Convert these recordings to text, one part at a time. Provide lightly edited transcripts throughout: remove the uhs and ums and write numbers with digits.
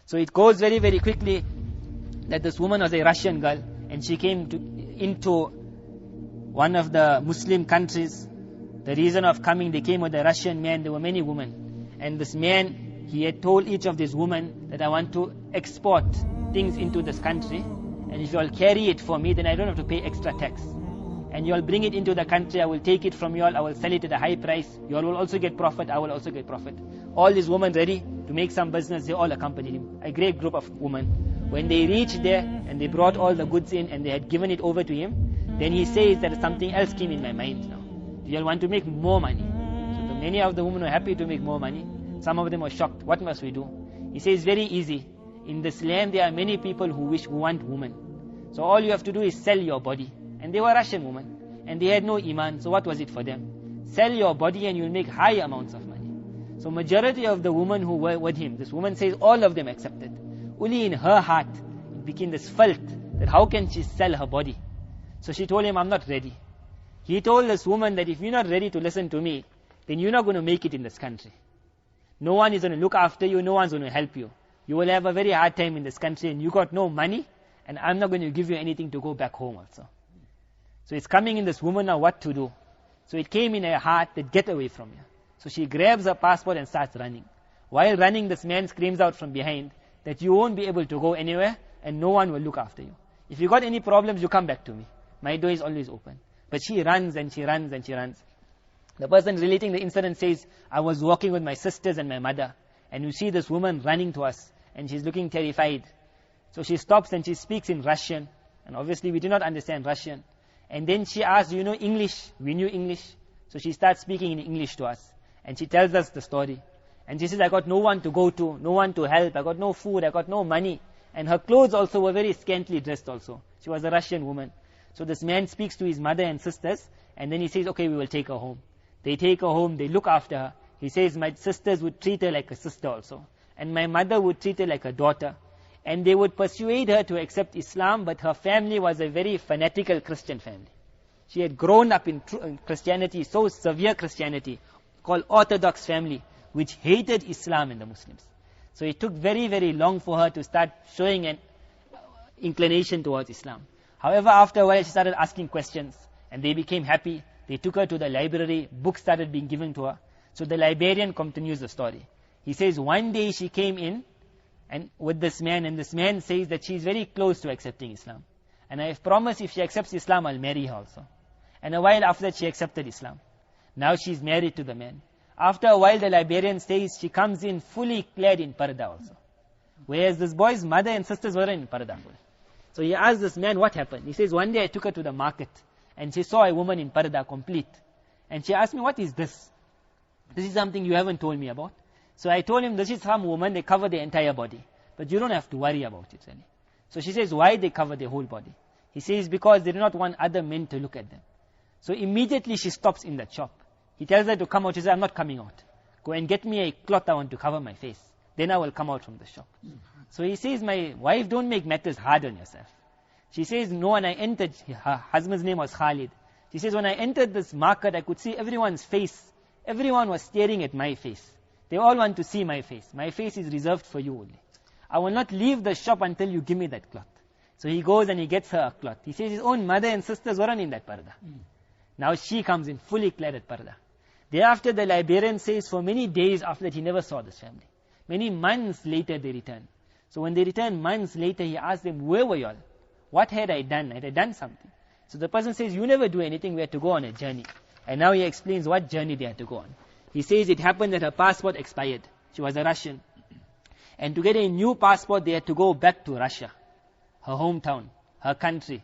So it goes very, very quickly that this woman was a Russian girl, and she came into one of the Muslim countries. The reason of coming, they came with a Russian man. There were many women. And this man, he had told each of these women that I want to export things into this country. And if you all carry it for me, then I don't have to pay extra tax. And you all bring it into the country, I will take it from you all, I will sell it at a high price. You all will also get profit, I will also get profit. All these women ready to make some business, they all accompanied him. A great group of women. When they reached there and they brought all the goods in and they had given it over to him, then he says that something else came in my mind now. You all want to make more money. So many of the women were happy to make more money. Some of them were shocked. What must we do? He says, very easy. In this land there are many people who want women. So all you have to do is sell your body. And they were Russian women. And they had no iman. So what was it for them? Sell your body and you'll make high amounts of money. So majority of the women who were with him, this woman says all of them accepted. Only in her heart it became this felt that how can she sell her body? So she told him, I'm not ready. He told this woman that if you're not ready to listen to me, then you're not going to make it in this country. No one is going to look after you, no one's going to help you. You will have a very hard time in this country and you got no money, and I'm not going to give you anything to go back home also. So it's coming in this woman now what to do. So it came in her heart that get away from you. So she grabs her passport and starts running. While running, this man screams out from behind that you won't be able to go anywhere and no one will look after you. If you got any problems, you come back to me. My door is always open. But she runs and she runs and she runs. The person relating the incident says, I was walking with my sisters and my mother, and you see this woman running to us, and she's looking terrified. So she stops and she speaks in Russian, and obviously we do not understand Russian. And then she asks, do you know English? We knew English. So she starts speaking in English to us, and she tells us the story. And she says, I got no one to go to, no one to help, I got no food, I got no money. And her clothes also were very scantily dressed also. She was a Russian woman. So this man speaks to his mother and sisters, and then he says, okay, we will take her home. They take her home, they look after her. He says, my sisters would treat her like a sister also. And my mother would treat her like a daughter. And they would persuade her to accept Islam, but her family was a very fanatical Christian family. She had grown up in Christianity, so severe Christianity, called Orthodox family, which hated Islam and the Muslims. So it took very, very long for her to start showing an inclination towards Islam. However, after a while she started asking questions, and they became happy. They took her to the library, books started being given to her. So the librarian continues the story. He says, one day she came in and with this man, and this man says that she is very close to accepting Islam. And I have promised if she accepts Islam, I'll marry her also. And a while after that, she accepted Islam. Now she's married to the man. After a while, the librarian says she comes in fully clad in parda also. Whereas this boy's mother and sisters were in parda. So he asked this man, what happened? He says, one day I took her to the market, and she saw a woman in parda complete. And she asked me, what is this? This is something you haven't told me about. So I told him, this is some woman, they cover their entire body. But you don't have to worry about it, really. So she says, why they cover their whole body? He says, because they do not want other men to look at them. So immediately she stops in that shop. He tells her to come out. She says, I'm not coming out. Go and get me a cloth I want to cover my face. Then I will come out from the shop. So he says, my wife, don't make matters hard on yourself. She says, no, when I entered, her husband's name was Khalid. She says, when I entered this market, I could see everyone's face. Everyone was staring at my face. They all want to see my face. My face is reserved for you only. I will not leave the shop until you give me that cloth. So he goes and he gets her a cloth. He says his own mother and sisters weren't in that parda. Now she comes in fully clad at parda. Thereafter the librarian says for many days after that he never saw this family. Many months later they return. So when they return months later, he asked them, where were you all? What had I done? Had I done something? So the person says, you never do anything, we had to go on a journey. And now he explains what journey they had to go on. He says it happened that her passport expired. She was a Russian. And to get a new passport, they had to go back to Russia, her hometown, her country.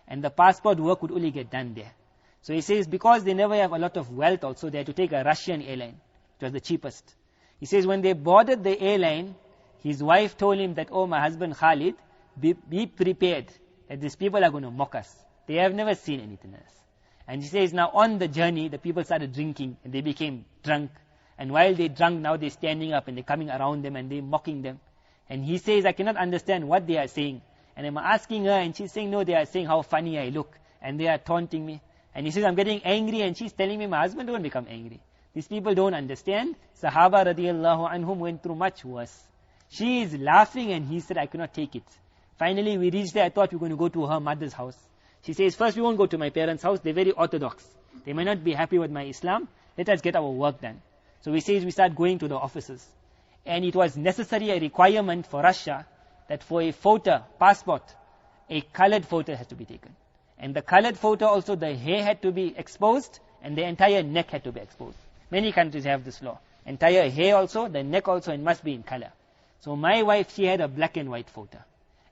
And the passport work would only get done there. So he says because they never have a lot of wealth also, they had to take a Russian airline. It was the cheapest. He says when they boarded the airline, his wife told him that, oh, my husband Khalid, be prepared that these people are going to mock us. They have never seen anything else. And he says now on the journey, the people started drinking and they became drunk. And while they drunk, now they're standing up and they're coming around them and they're mocking them. And he says, I cannot understand what they are saying. And I'm asking her and she's saying, no, they are saying how funny I look. And they are taunting me. And he says, I'm getting angry. And she's telling me, my husband, don't become angry. These people don't understand. Sahaba radiallahu anhum went through much worse. She is laughing and he said, I cannot take it. Finally, we reached there. I thought we were going to go to her mother's house. She says, first we won't go to my parents' house. They're very orthodox. They may not be happy with my Islam. Let us get our work done. So we start going to the offices. And it was necessary, a requirement for Russia, that for a photo, passport, a colored photo has to be taken. And the colored photo also, the hair had to be exposed and the entire neck had to be exposed. Many countries have this law. Entire hair also, the neck also, it must be in color. So my wife, she had a black and white photo.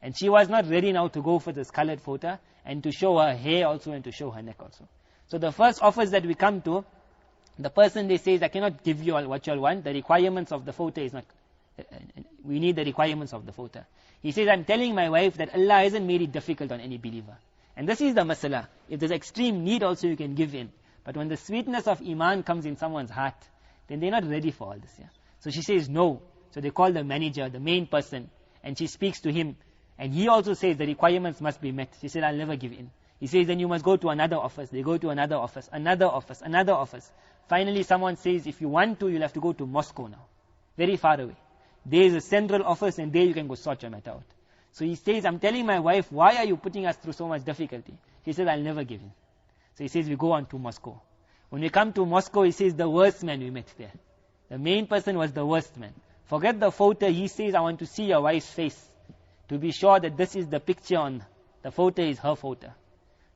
And she was not ready now to go for this colored photo and to show her hair also and to show her neck also. So the first office that we come to, the person, they says, I cannot give you all what you all want. The requirements of the photo is not, we need the requirements of the photo. He says, I'm telling my wife that Allah hasn't made it difficult on any believer. And this is the masala. If there's extreme need also, you can give in. But when the sweetness of iman comes in someone's heart, then they're not ready for all this. Yeah? So she says, no. So they call the manager, the main person, and she speaks to him. And he also says the requirements must be met. She said, I'll never give in. He says, then you must go to another office. They go to another office, another office, another office. Finally, someone says, if you want to, you'll have to go to Moscow now. Very far away. There is a central office and there you can go sort your matter out. So he says, I'm telling my wife, why are you putting us through so much difficulty? She says, I'll never give in. So he says, we go on to Moscow. When we come to Moscow, he says, the worst man we met there. The main person was the worst man. Forget the photo. He says, I want to see your wife's face, to be sure that this is the picture on the photo is her photo.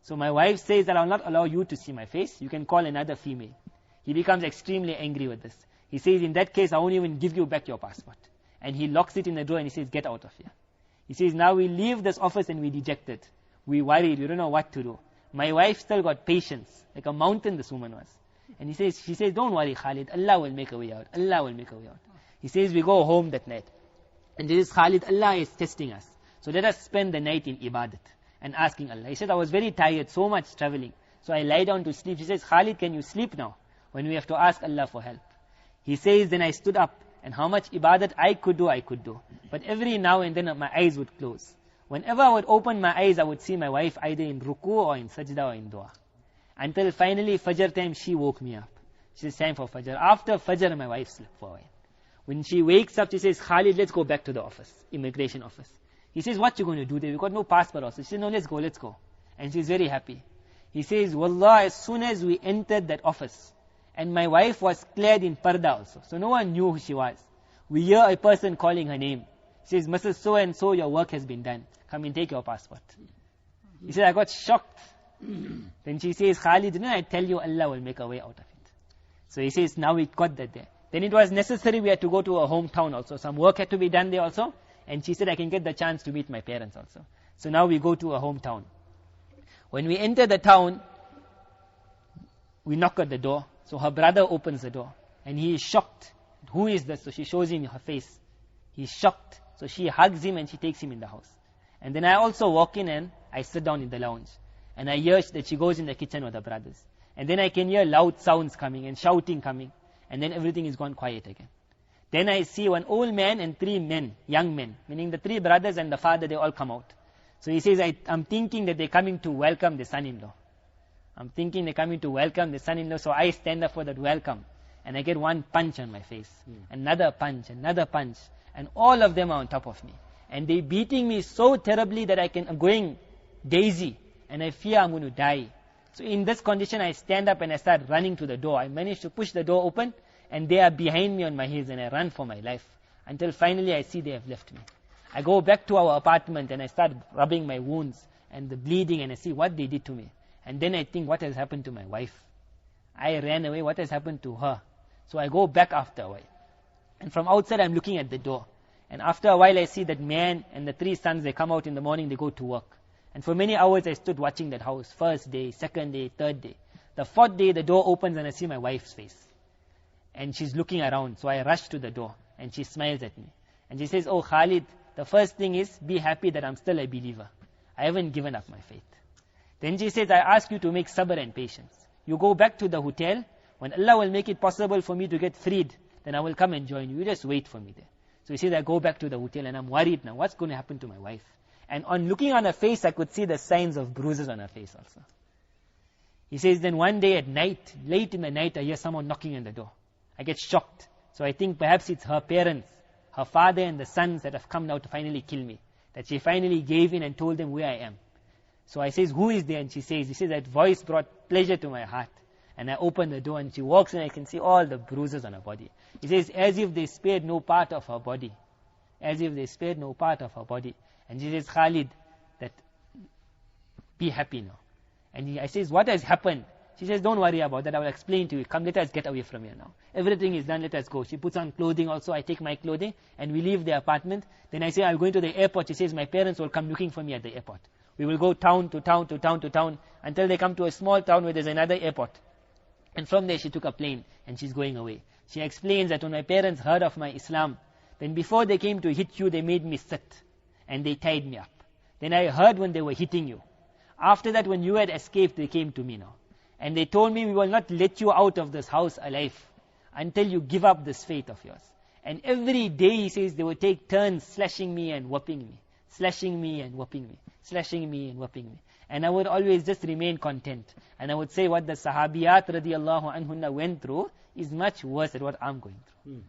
So my wife says that I will not allow you to see my face. You can call another female. He becomes extremely angry with this. He says, in that case, I won't even give you back your passport. And he locks it in the drawer and he says, get out of here. He says, now we leave this office and we dejected. We worried, we don't know what to do. My wife still got patience, like a mountain this woman was. And she says, don't worry Khalid, Allah will make a way out. Allah will make a way out. He says, we go home that night. And this is Khalid, Allah is testing us. So let us spend the night in ibadat and asking Allah. He said, I was very tired, so much traveling. So I lie down to sleep. He says, Khalid, can you sleep now? When we have to ask Allah for help. He says, then I stood up. And how much ibadat I could do. But every now and then my eyes would close. Whenever I would open my eyes, I would see my wife either in ruku or in sajda or in dua. Until finally Fajr time, she woke me up. She says, time for Fajr. After Fajr, my wife slept for a while. When she wakes up, she says, Khalid, let's go back to the office, immigration office. He says, what you going to do there? We've got no passport also. She says, no, let's go. And she's very happy. He says, Wallah, as soon as we entered that office, and my wife was clad in parda also. So no one knew who she was. We hear a person calling her name. She says, Mrs. So-and-so, your work has been done. Come and take your passport. He said, I got shocked. Then she says, Khalid, didn't I tell you Allah will make a way out of it? So he says, now we got that there. Then it was necessary we had to go to her hometown also. Some work had to be done there also. And she said, I can get the chance to meet my parents also. So now we go to her hometown. When we enter the town, we knock at the door. So her brother opens the door. And he is shocked. Who is this? So she shows him her face. He's shocked. So she hugs him and she takes him in the house. And then I also walk in and I sit down in the lounge. And I hear that she goes in the kitchen with her brothers. And then I can hear loud sounds coming and shouting coming. And then everything is gone quiet again. Then I see one old man and 3 men, young men, meaning the 3 brothers and the father, they all come out. So he says, I'm thinking that they're coming to welcome the son-in-law. I'm thinking they're coming to welcome the son-in-law. So I stand up for that welcome. And I get one punch on my face. Another punch. And all of them are on top of me. And they're beating me so terribly that I'm going daisy. And I fear I'm going to die. So in this condition, I stand up and I start running to the door. I manage to push the door open. And they are behind me on my heels. And I run for my life. Until finally I see they have left me. I go back to our apartment and I start rubbing my wounds. And the bleeding. And I see what they did to me. And then I think, what has happened to my wife? I ran away. What has happened to her? So I go back after a while. And from outside I'm looking at the door. And after a while I see that man and the 3 sons, they come out in the morning, they go to work. And for many hours I stood watching that house. First day, second day, third day. The 4th day the door opens and I see my wife's face. And she's looking around. So I rush to the door and she smiles at me. And she says, oh Khalid, the first thing is be happy that I'm still a believer. I haven't given up my faith. Then she says, I ask you to make sabr and patience. You go back to the hotel. When Allah will make it possible for me to get freed, then I will come and join you. You just wait for me there. So he says, I go back to the hotel and I'm worried now. What's going to happen to my wife? And on looking on her face, I could see the signs of bruises on her face also. He says, then one day at night, late in the night, I hear someone knocking on the door. I get shocked. So I think perhaps it's her parents her father and the sons that have come now to finally kill me. That she finally gave in and told them where I am. So I says, who is there? And she says, that voice brought pleasure to my heart. And I open the door and she walks and I can see all the bruises on her body. He says, as if they spared no part of her body. As if they spared no part of her body. And she says, Khalid, that be happy now. And I says, what has happened? She says, don't worry about that, I will explain to you. Come, let us get away from here now. Everything is done, let us go. She puts on clothing also, I take my clothing, and we leave the apartment. Then I say, I'm going to the airport. She says, my parents will come looking for me at the airport. We will go town to town to town to town, until they come to a small town where there's another airport. And from there she took a plane, and she's going away. She explains that when my parents heard of my Islam, then before they came to hit you, they made me sit, and they tied me up. Then I heard when they were hitting you. After that, when you had escaped, they came to me now. And they told me, we will not let you out of this house alive until you give up this faith of yours. And every day, he says, they would take turns slashing me and whopping me. Slashing me and whopping me. Slashing me and whopping me. And I would always just remain content. And I would say what the Sahabiyat radiallahu anhunna went through is much worse than what I'm going through.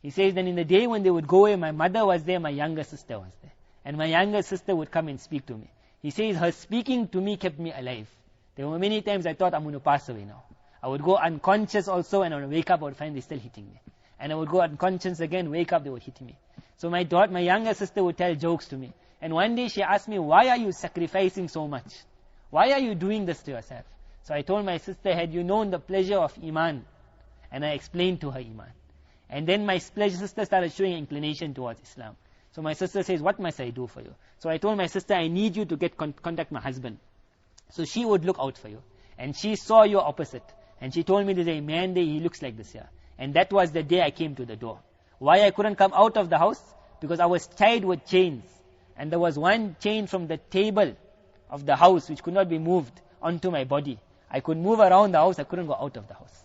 He says, then in the day when they would go away, my mother was there, my younger sister was there. And my younger sister would come and speak to me. He says, her speaking to me kept me alive. There were many times I thought I'm going to pass away now. I would go unconscious also, and I would wake up, I would find they still hitting me. And I would go unconscious again, wake up, they would hit me. So my younger sister would tell jokes to me. And one day she asked me, why are you sacrificing so much? Why are you doing this to yourself? So I told my sister, had you known the pleasure of Iman? And I explained to her Iman. And then my sister started showing inclination towards Islam. So my sister says, what must I do for you? So I told my sister, I need you to get contact my husband. So she would look out for you. And she saw your opposite. And she told me there's a man there, he looks like this here. And that was the day I came to the door. Why I couldn't come out of the house? Because I was tied with chains. And there was one chain from the table of the house which could not be moved onto my body. I could move around the house, I couldn't go out of the house.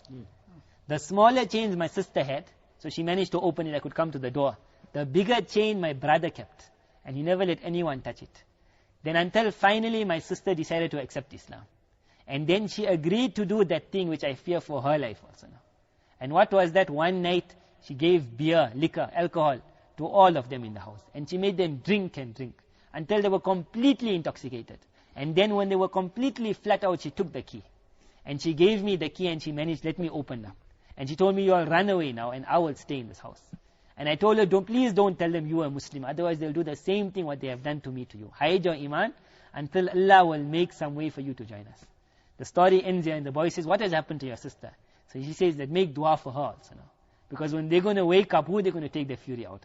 The smaller chains my sister had, so she managed to open it, I could come to the door. The bigger chain my brother kept. And he never let anyone touch it. Then until finally my sister decided to accept Islam. And then she agreed to do that thing which I fear for her life also now. And what was that? One night she gave beer, liquor, alcohol to all of them in the house. And she made them drink and drink until they were completely intoxicated. And then when they were completely flat out, she took the key. And she gave me the key and she managed, let me open them. And she told me, you all run away now and I will stay in this house. And I told her, please don't tell them you are a Muslim. Otherwise they'll do the same thing what they have done to me to you. Hide your Iman until Allah will make some way for you to join us. The story ends here and the boy says, what has happened to your sister? So she says that make dua for her also now. Because when they're going to wake up, who are they going to take their fury out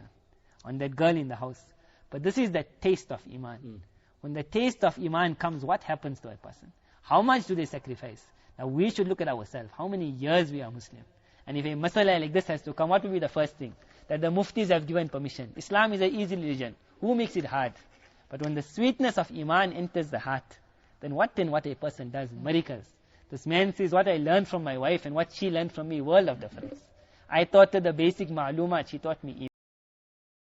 on that girl in the house? But this is the taste of Iman. When the taste of Iman comes, what happens to a person? How much do they sacrifice? Now we should look at ourselves. How many years we are Muslim? And if a masala like this has to come, what will be the first thing? That the muftis have given permission. Islam is an easy religion. Who makes it hard? But when the sweetness of Iman enters the heart, then what a person does? Miracles. This man says, what I learned from my wife and what she learned from me, world of difference. I taught her the basic ma'lumat, she taught me